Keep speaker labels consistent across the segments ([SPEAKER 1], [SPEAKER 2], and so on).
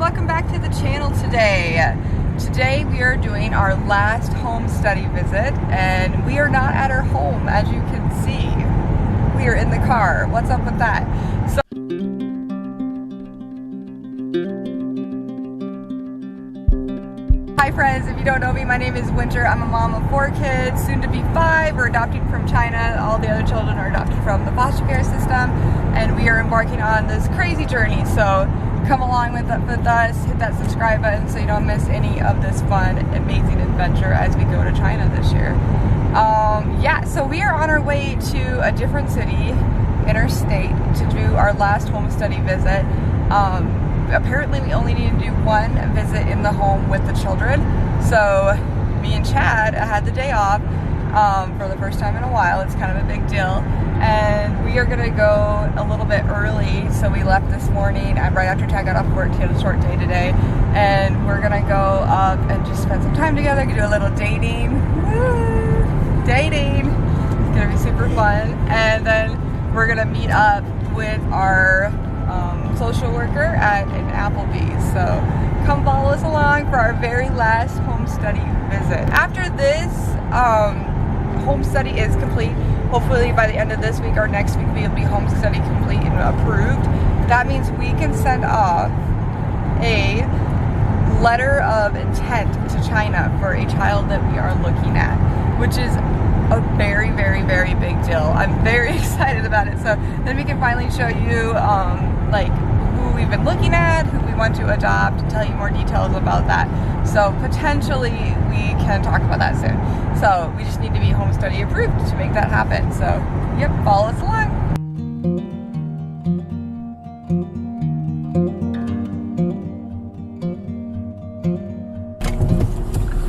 [SPEAKER 1] welcome back to the channel today. Today we are doing our last home study visit and we are not at our home, as you can see. We are in the car. What's up with that? Hi friends, if you don't know me, my name is Winter. I'm a mom of 4 kids, soon to be 5. We're adopted from China. All the other children are adopted from the foster care system, and we are embarking on this crazy journey. So come along with us, hit that subscribe button so you don't miss any of this fun, amazing adventure as we go to China this year. Yeah, so we are on our way to a different city, interstate, to do our last home study visit. Apparently we only need to do one visit in the home with the children. So me and Chad had the day off for the first time in a while. It's kind of a big deal. And we are gonna go a little bit early. So we left this morning right after Chad got off work. He had a short day today. And we're gonna go up and just spend some time together, do a little dating. Woo! Dating! It's gonna be super fun. And then we're gonna meet up with our social worker at an Applebees. So come follow us along for our very last home study visit. After this home study is complete, hopefully by the end of this week or next week we'll be home study complete and approved. That means we can send off a letter of intent to China for a child that we are looking at, which is a very, very, very big deal. I'm very excited about it. So then we can finally show you like who we've been looking at, who we want to adopt, and tell you more details about that. So potentially we can talk about that soon. So we just need to be home study approved to make that happen. So yep, follow us along.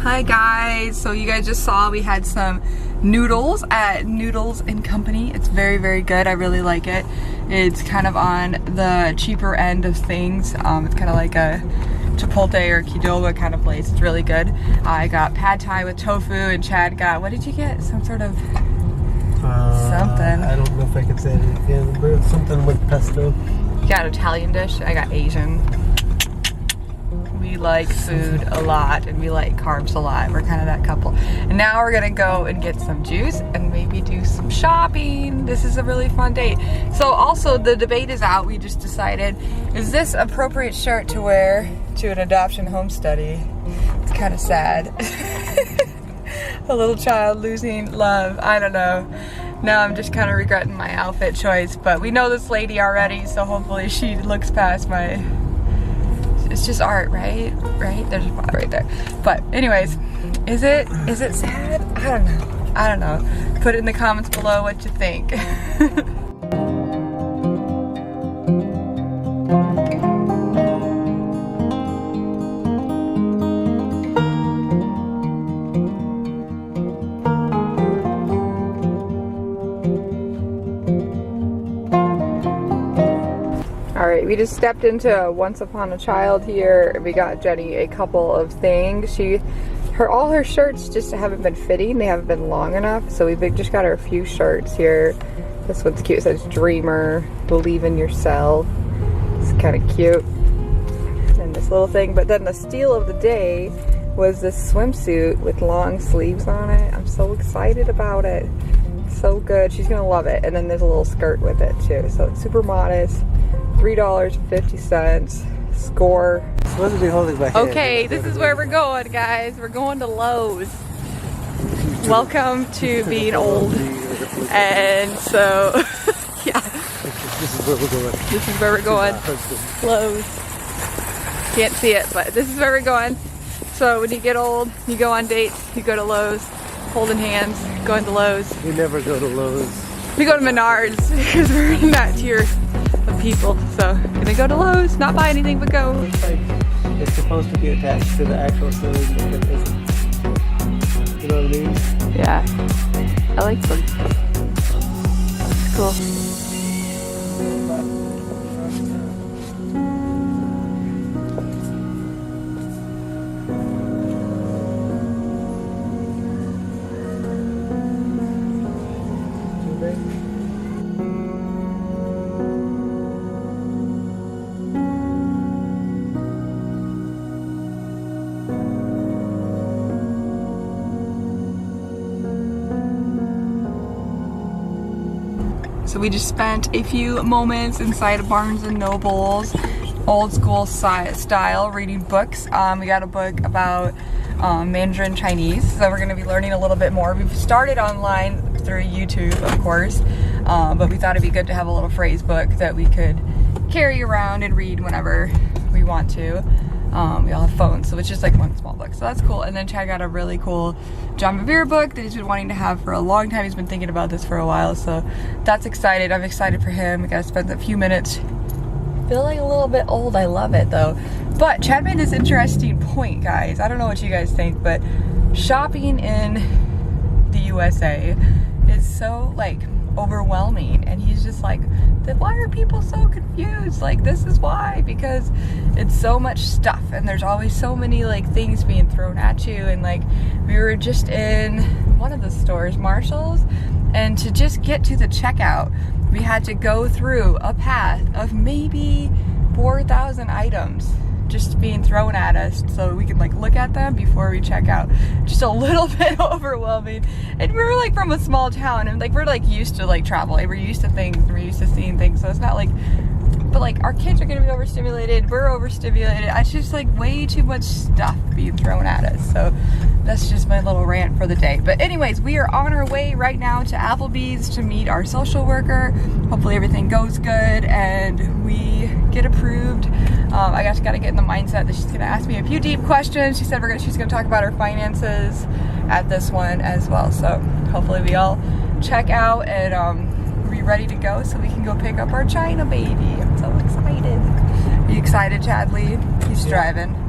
[SPEAKER 1] Hi guys, so you guys just saw we had some noodles at Noodles and Company. It's very, very good. I really like it. It's kind of on the cheaper end of things. It's kind of like a Chipotle or Qdoba kind of place. It's really good. I got pad thai with tofu, and Chad got, what did you get? Some sort of something.
[SPEAKER 2] I don't know if I can say it again, but something with pesto.
[SPEAKER 1] You got Italian dish. I got Asian. We like food a lot and we like carbs a lot. We're kind of that couple. And now we're gonna go and get some juice and maybe do some shopping. This is a really fun date. So also the debate is out. We just decided, is this appropriate shirt to wear to an adoption home study? It's kind of sad. A little child losing love. I don't know. Now I'm just kind of regretting my outfit choice, but we know this lady already, so hopefully she looks past my... It's just art, right? Right? There's a spot right there. But anyways, is it sad? I don't know. Put it in the comments below what you think. Alright, we just stepped into Once Upon a Child here. We got Jenny a couple of things. All her shirts just haven't been fitting. They haven't been long enough. So we just got her a few shirts here. This one's cute. It says Dreamer, Believe in Yourself. It's kind of cute. And this little thing. But then the steal of the day was this swimsuit with long sleeves on it. I'm so excited about it. It's so good. She's going to love it. And then there's a little skirt with it too. So it's super modest. $3.50. Score.
[SPEAKER 2] Supposed to be holding my hand.
[SPEAKER 1] Okay, this is where we're going, guys. We're going to Lowe's. Welcome to being old. And so, yeah.
[SPEAKER 2] This is where we're going.
[SPEAKER 1] This is where we're going. Lowe's. Can't see it, but this is where we're going. So when you get old, you go on dates, you go to Lowe's, holding hands, going to Lowe's.
[SPEAKER 2] We never go to Lowe's.
[SPEAKER 1] We go to Menards because we're in that tier of people. So gonna go to Lowe's, not buy anything, but go.
[SPEAKER 2] It's like it's supposed to be attached to the actual sewing, but it isn't. You know what I mean?
[SPEAKER 1] Yeah, I like them. It's cool. So we just spent a few moments inside of Barnes and Noble's old school style reading books. We got a book about Mandarin Chinese, so we're going to be learning a little bit more. We've started online through YouTube, of course, but we thought it'd be good to have a little phrase book that we could carry around and read whenever we want to. We all have phones, so it's just like one small book, so that's cool. And then Chad got a really cool John Bevere book that he's been wanting to have for a long time. He's been thinking about this for a while, so that's excited. I'm excited for him. We gotta spend a few minutes. Feel like a little bit old. I love it though. But Chad made this interesting point, guys. I don't know what you guys think, but shopping in the USA is so like overwhelming, and he's just like, why are people so confused? Like, this is why, because it's so much stuff and there's always so many like things being thrown at you. And like, we were just in one of the stores, Marshall's, and to just get to the checkout we had to go through a path of maybe 4,000 items just being thrown at us so we could like look at them before we check out. Just a little bit overwhelming. And we were like from a small town, and like we're like used to like travel. We're used to things, we're used to seeing things, so it's not like, but like our kids are gonna be overstimulated, we're overstimulated. It's just like way too much stuff being thrown at us. So that's just my little rant for the day. But anyways, we are on our way right now to Applebees to meet our social worker. Hopefully everything goes good and we get approved. I just gotta get in the mindset that she's gonna ask me a few deep questions. She said she's gonna talk about her finances at this one as well. So hopefully we all check out and be ready to go so we can go pick up our China baby. I'm so excited. Are you excited, Chadley? He's driving.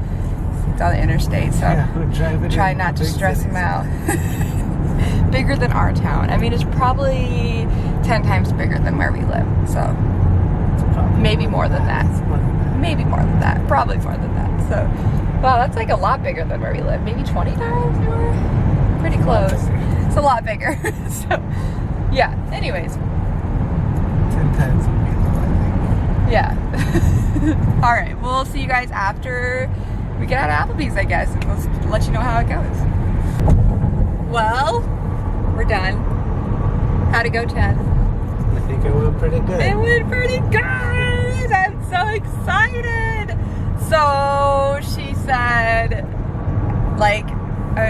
[SPEAKER 1] It's on the interstate, so try not to stress him out. Bigger than our town. I mean, it's probably 10 times bigger than where we live, so maybe more than that. Maybe more than that. Probably more than that. So, wow, that's like a lot bigger than where we live. Maybe 20 times more? Pretty close. It's a lot bigger. So, yeah, anyways.
[SPEAKER 2] 10 times would be a lot.
[SPEAKER 1] Yeah. All right, we'll see you guys after we get out of Applebee's, I guess, and we'll let you know how it goes. Well, we're done. How'd it go, Chad?
[SPEAKER 2] I think it went pretty good.
[SPEAKER 1] It went pretty good! I'm so excited! So, she said, like,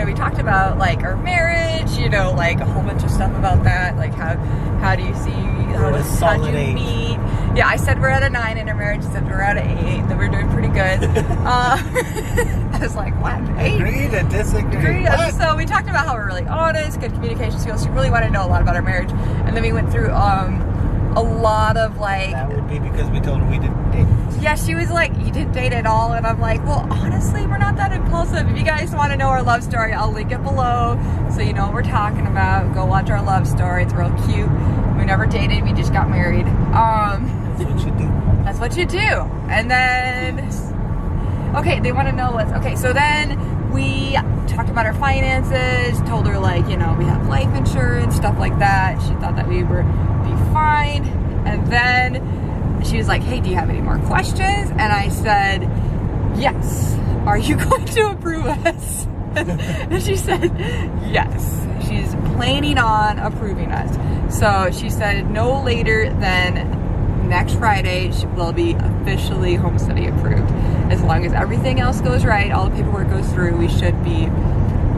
[SPEAKER 1] we talked about, like, our marriage, you know, like, a whole bunch of stuff about that, like, how do you see, how do you meet? Yeah, I said we're at a 9 in our marriage, she said we're at an 8, that we're doing pretty good. I was like, what, 8?
[SPEAKER 2] Agree to disagree.
[SPEAKER 1] So we talked about how we're really honest, good communication skills. She really wanted to know a lot about our marriage. And then we went through a lot of like...
[SPEAKER 2] That would be because we told her we didn't date.
[SPEAKER 1] Yeah, she was like, you didn't date at all? And I'm like, well, honestly, we're not that impulsive. If you guys want to know our love story, I'll link it below so you know what we're talking about. Go watch our love story. It's real cute. We never dated. We just got married.
[SPEAKER 2] That's what you do.
[SPEAKER 1] That's what you do. And then, okay, they want to know what's, okay, so then we talked about our finances, told her like, you know, we have life insurance, stuff like that. She thought that we would be fine. And then she was like, hey, do you have any more questions? And I said, yes. Are you going to approve us? And she said, yes. She's planning on approving us. So she said no later than next Friday she will be officially home study approved. As long as everything else goes right, all the paperwork goes through, we should be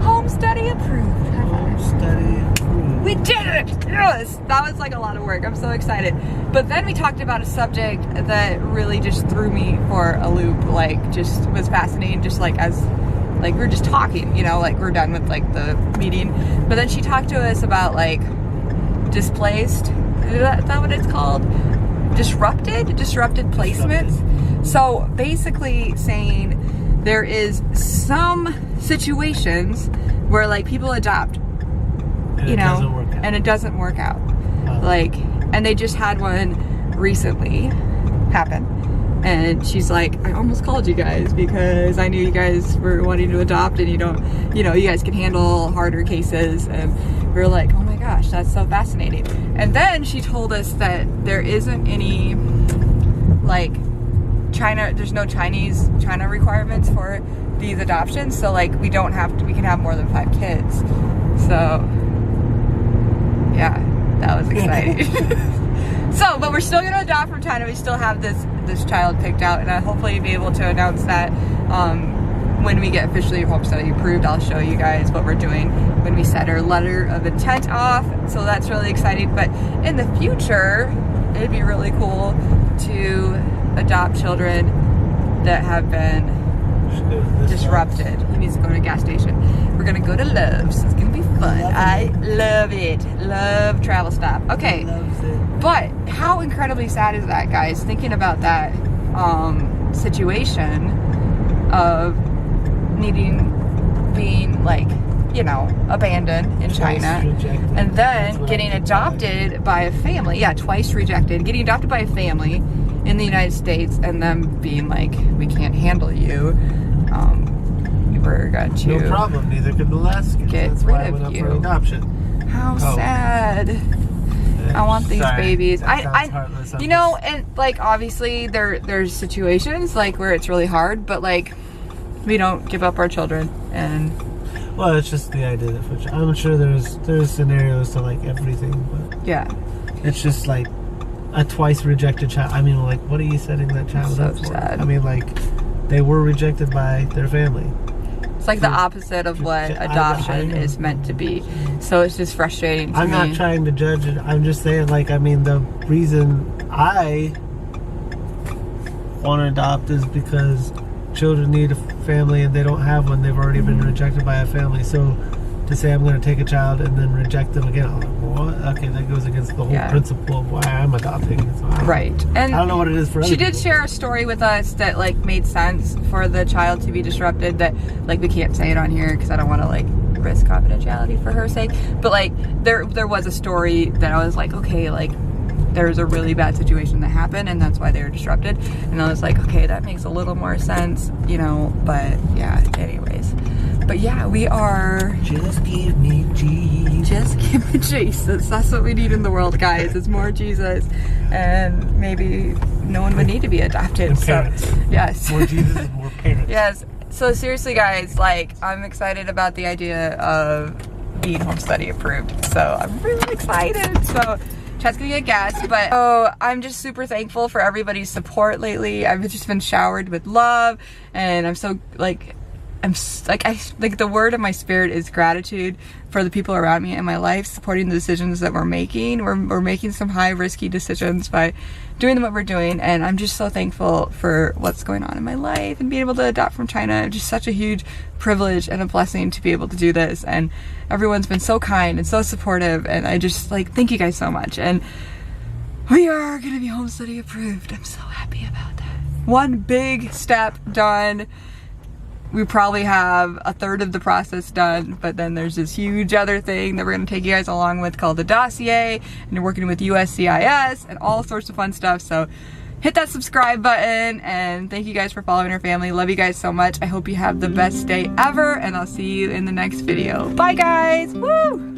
[SPEAKER 1] home study approved.
[SPEAKER 2] Home study approved.
[SPEAKER 1] We did it! Yes! That was like a lot of work. I'm so excited. But then we talked about a subject that really just threw me for a loop, like just was fascinating, just like as like we're just talking, you know, like we're done with like the meeting. But then she talked to us about like displaced, is that what it's called? Disrupted placements. So basically saying there is some situations where like people adopt,
[SPEAKER 2] And
[SPEAKER 1] you know,
[SPEAKER 2] doesn't work out.
[SPEAKER 1] and it doesn't work out. Like, and they just had one recently happen. And she's like, I almost called you guys because I knew you guys were wanting to adopt and you don't, you know, you guys can handle harder cases. And we were like, oh my gosh, that's so fascinating. And then she told us that there isn't any, like, there's no China requirements for these adoptions. So like, we don't have to, we can have more than 5 kids. So yeah, that was exciting. So, but we're still gonna adopt from China. We still have this child picked out, and I'll hopefully be able to announce that when we get officially home study approved. I'll show you guys what we're doing when we set our letter of intent off. So that's really exciting. But in the future, it'd be really cool to adopt children that have been disrupted. He needs to go to a gas station. We're gonna go to Love's. It's gonna be fun. I love it. Love travel stop. Okay, but how incredibly sad is that, guys? Thinking about that situation of being like, you know, abandoned in China, and then getting adopted by a family. Yeah, twice rejected. Getting adopted by a family in the United States, and them being like, we can't handle you. We're going to
[SPEAKER 2] no problem, neither could Alaskans. That's why I went up for adoption.
[SPEAKER 1] How sad. I want these babies. You know, and like obviously there's situations like where it's really hard, but like we don't give up our children. And
[SPEAKER 2] well, it's just the idea that I'm sure there's scenarios to like everything, but
[SPEAKER 1] yeah,
[SPEAKER 2] it's just like a twice rejected child. I mean, like, what are you setting that child up for?
[SPEAKER 1] Sad.
[SPEAKER 2] I mean, like, they were rejected by their family.
[SPEAKER 1] It's like the opposite of what adoption is meant to be. So it's just frustrating to me.
[SPEAKER 2] I'm not trying to judge it. I'm just saying, like, I mean, the reason I want to adopt is because children need a family and they don't have one. They've already been rejected by a family. So to say I'm going to take a child and then reject them again, I'm like, what? Okay, that goes against the whole principle of why I'm adopting. So
[SPEAKER 1] right. And
[SPEAKER 2] I don't know what it is for other people.
[SPEAKER 1] She did share a story with us that like made sense for the child to be disrupted, that like we can't say it on here because I don't want to like risk confidentiality for her sake, but like there was a story that I was like, okay, like there's a really bad situation that happened and that's why they were disrupted, and I was like, okay, that makes a little more sense, you know. But yeah, anyways, but yeah, we are
[SPEAKER 2] just give me Jesus.
[SPEAKER 1] Just give me Jesus. That's what we need in the world, guys. It's more Jesus, and maybe no one would need to be adopted.
[SPEAKER 2] And parents.
[SPEAKER 1] So yes,
[SPEAKER 2] more Jesus and more parents.
[SPEAKER 1] Yes. So seriously, guys, like I'm excited about the idea of being home study approved. So I'm really excited. So Chad's gonna get gas, but I'm just super thankful for everybody's support lately. I've just been showered with love, and I'm so like, the word of my spirit is gratitude for the people around me in my life supporting the decisions that we're making. We're making some high risky decisions by doing what we're doing, and I'm just so thankful for what's going on in my life and being able to adopt from China. It's just such a huge privilege and a blessing to be able to do this, and everyone's been so kind and so supportive, and I just like thank you guys so much. And we are gonna be home study approved. I'm so happy about that. One big step done. We probably have a third of the process done, but then there's this huge other thing that we're going to take you guys along with called the dossier, and you're working with USCIS and all sorts of fun stuff. So hit that subscribe button, and thank you guys for following our family. Love you guys so much. I hope you have the best day ever, and I'll see you in the next video. Bye guys. Woo!